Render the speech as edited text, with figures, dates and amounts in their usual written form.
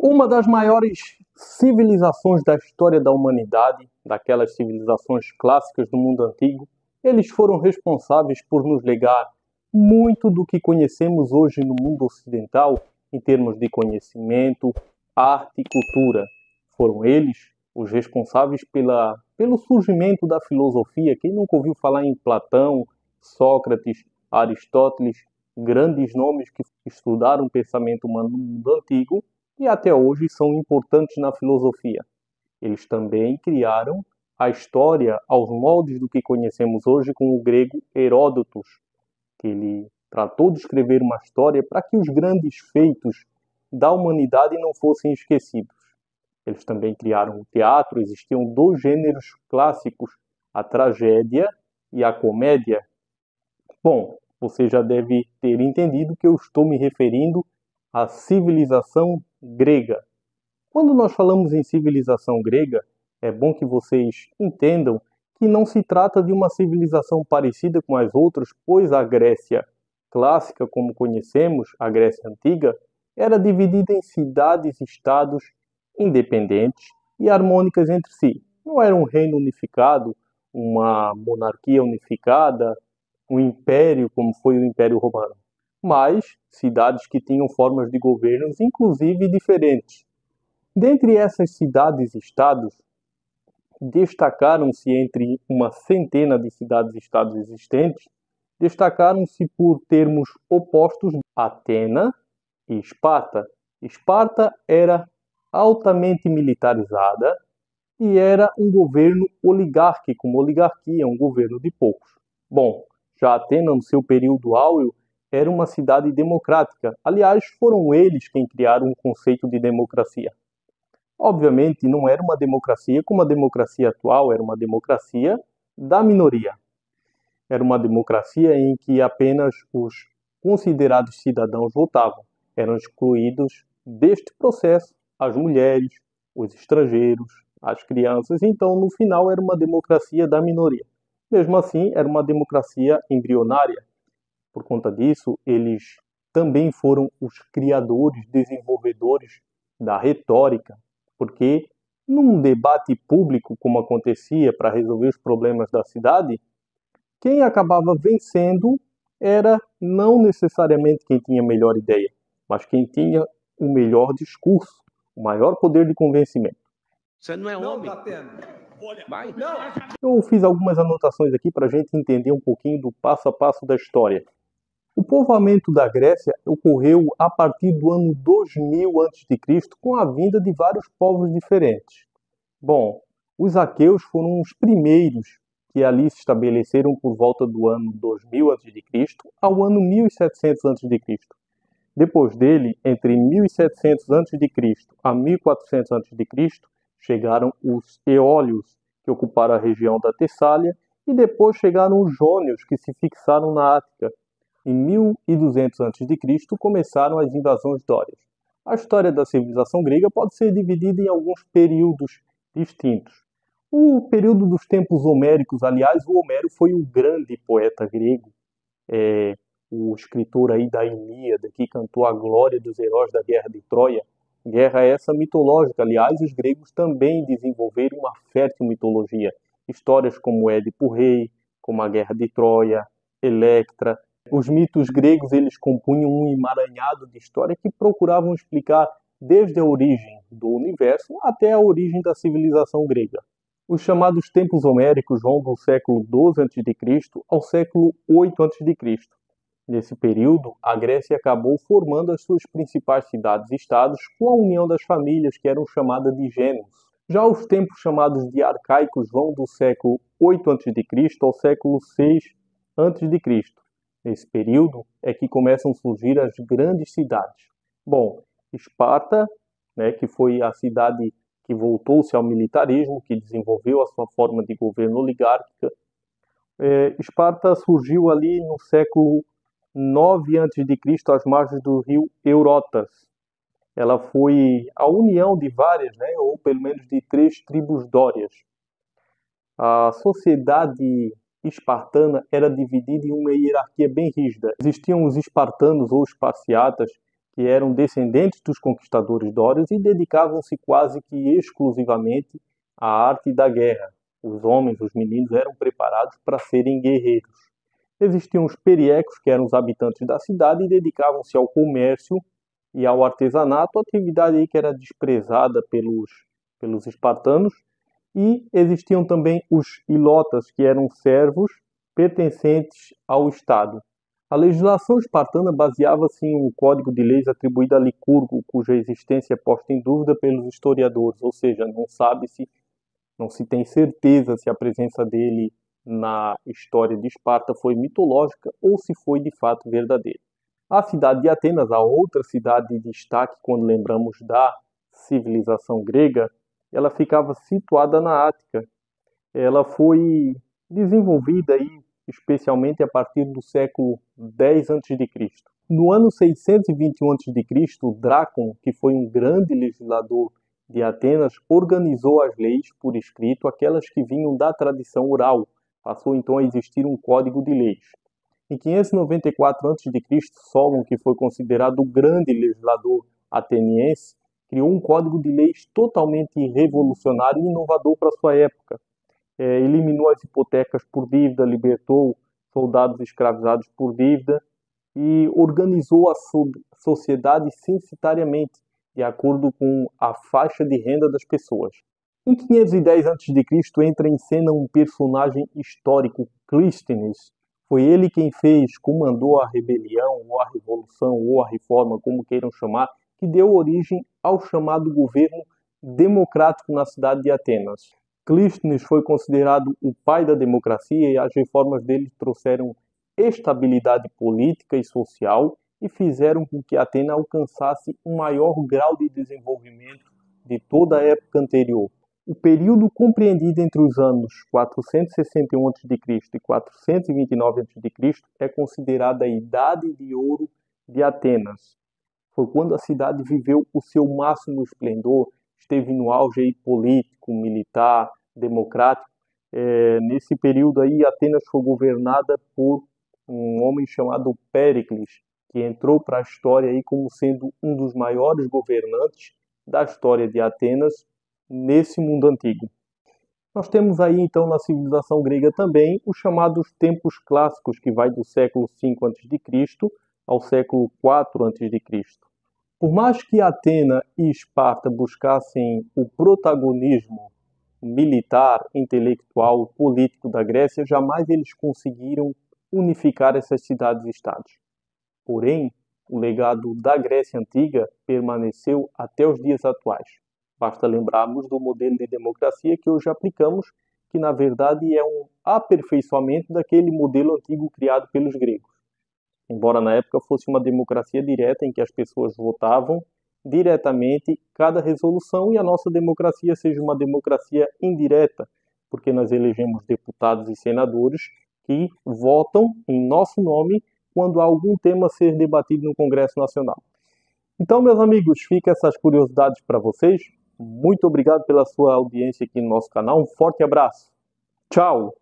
Uma das maiores civilizações da história da humanidade, daquelas civilizações clássicas do mundo antigo, eles foram responsáveis por nos legar muito do que conhecemos hoje no mundo ocidental em termos de conhecimento, arte e cultura. Foram eles os responsáveis pelo surgimento da filosofia. Quem nunca ouviu falar em Platão, Sócrates, Aristóteles, grandes nomes que estudaram o pensamento humano no mundo antigo e até hoje são importantes na filosofia. Eles também criaram a história aos moldes do que conhecemos hoje com o grego Heródoto, que ele tratou de escrever uma história para que os grandes feitos da humanidade não fossem esquecidos. Eles também criaram o teatro. Existiam dois gêneros clássicos, a tragédia e a comédia. Bom, você já deve ter entendido que eu estou me referindo à civilização grega. Quando nós falamos em civilização grega, é bom que vocês entendam que não se trata de uma civilização parecida com as outras, pois a Grécia clássica, como conhecemos, a Grécia antiga, era dividida em cidades-estados independentes e harmônicas entre si. Não era um reino unificado, uma monarquia unificada, um império como foi o Império Romano, mas cidades que tinham formas de governos inclusive diferentes. Dentre essas cidades-estados, destacaram-se entre uma centena de cidades-estados existentes, destacaram-se por termos opostos Atena e Esparta. Esparta era altamente militarizada e era um governo oligárquico, uma oligarquia, um governo de poucos. Bom, já Atena, no seu período áureo, era uma cidade democrática. Aliás, foram eles quem criaram o conceito de democracia. Obviamente, não era uma democracia como a democracia atual, era uma democracia da minoria. Era uma democracia em que apenas os considerados cidadãos votavam. Eram excluídos deste processo as mulheres, os estrangeiros, as crianças. Então, no final, era uma democracia da minoria. Mesmo assim, era uma democracia embrionária. Por conta disso, eles também foram os criadores, desenvolvedores da retórica, porque num debate público, como acontecia para resolver os problemas da cidade, quem acabava vencendo era não necessariamente quem tinha a melhor ideia, mas quem tinha o melhor discurso, o maior poder de convencimento. Você não é homem? Não, Datena. Olha, vai. Não. Eu fiz algumas anotações aqui para a gente entender um pouquinho do passo a passo da história. O povoamento da Grécia ocorreu a partir do ano 2000 a.C., com a vinda de vários povos diferentes. Bom, os aqueus foram os primeiros que ali se estabeleceram por volta do ano 2000 a.C. ao ano 1700 a.C. Depois dele, entre 1700 a.C. a 1400 a.C., chegaram os eólios, que ocuparam a região da Tessália, e depois chegaram os jônios, que se fixaram na Ática. Em 1200 a.C. começaram as invasões dórias. A história da civilização grega pode ser dividida em alguns períodos distintos. O período dos tempos homéricos, aliás, o Homero foi um grande poeta grego, o escritor aí da Ilíada, que cantou a glória dos heróis da Guerra de Troia. Guerra essa mitológica, aliás, os gregos também desenvolveram uma fértil mitologia. Histórias como Édipo Rei, como a Guerra de Troia, Electra. Os mitos gregos, eles compunham um emaranhado de história que procuravam explicar desde a origem do universo até a origem da civilização grega. Os chamados tempos homéricos vão do século XII a.C. ao século VIII a.C. Nesse período, a Grécia acabou formando as suas principais cidades-estados com a união das famílias, que eram chamadas de gêneros. Já os tempos chamados de arcaicos vão do século VIII a.C. ao século VI a.C. Nesse período é que começam a surgir as grandes cidades. Bom, Esparta, que foi a cidade que voltou-se ao militarismo, que desenvolveu a sua forma de governo oligárquica. Esparta surgiu ali no século IX a.C., às margens do rio Eurotas. Ela foi a união de várias, ou pelo menos de 3 tribos dórias. A sociedade espartana era dividida em uma hierarquia bem rígida. Existiam os espartanos ou esparciatas, que eram descendentes dos conquistadores dórios e dedicavam-se quase que exclusivamente à arte da guerra. Os homens, os meninos, eram preparados para serem guerreiros. Existiam os periecos, que eram os habitantes da cidade, e dedicavam-se ao comércio e ao artesanato, atividade aí que era desprezada pelos espartanos. E existiam também os ilotas, que eram servos pertencentes ao Estado. A legislação espartana baseava-se em um código de leis atribuído a Licurgo, cuja existência é posta em dúvida pelos historiadores, ou seja, não se tem certeza se a presença dele na história de Esparta foi mitológica ou se foi de fato verdadeira. A cidade de Atenas, a outra cidade de destaque quando lembramos da civilização grega, ela ficava situada na Ática. Ela foi desenvolvida aí, especialmente a partir do século X a.C. No ano 621 a.C., Drácon, que foi um grande legislador de Atenas, organizou as leis por escrito, aquelas que vinham da tradição oral. Passou então a existir um código de leis. Em 594 a.C., Solon, que foi considerado o grande legislador ateniense, criou um código de leis totalmente revolucionário e inovador para sua época. Eliminou as hipotecas por dívida, libertou soldados escravizados por dívida e organizou a sociedade censitariamente, de acordo com a faixa de renda das pessoas. Em 510 a.C. entra em cena um personagem histórico, Clístenes. Foi ele quem comandou a rebelião, ou a revolução, ou a reforma, como queiram chamar, que deu origem ao chamado governo democrático na cidade de Atenas. Clístenes foi considerado o pai da democracia e as reformas dele trouxeram estabilidade política e social e fizeram com que Atenas alcançasse um maior grau de desenvolvimento de toda a época anterior. O período compreendido entre os anos 461 a.C. e 429 a.C. é considerada a Idade de Ouro de Atenas. Foi quando a cidade viveu o seu máximo esplendor, esteve no auge aí político, militar, democrático. Nesse período aí, Atenas foi governada por um homem chamado Péricles, que entrou para a história aí como sendo um dos maiores governantes da história de Atenas nesse mundo antigo. Nós temos aí então na civilização grega também os chamados tempos clássicos, que vai do século V a.C. ao século IV a.C. Por mais que Atena e Esparta buscassem o protagonismo militar, intelectual, político da Grécia, jamais eles conseguiram unificar essas cidades-estados. Porém, o legado da Grécia Antiga permaneceu até os dias atuais. Basta lembrarmos do modelo de democracia que hoje aplicamos, que na verdade é um aperfeiçoamento daquele modelo antigo criado pelos gregos. Embora na época fosse uma democracia direta em que as pessoas votavam diretamente cada resolução, e a nossa democracia seja uma democracia indireta, porque nós elegemos deputados e senadores que votam em nosso nome quando há algum tema a ser debatido no Congresso Nacional. Então, meus amigos, fica essas curiosidades para vocês. Muito obrigado pela sua audiência aqui no nosso canal. Um forte abraço. Tchau!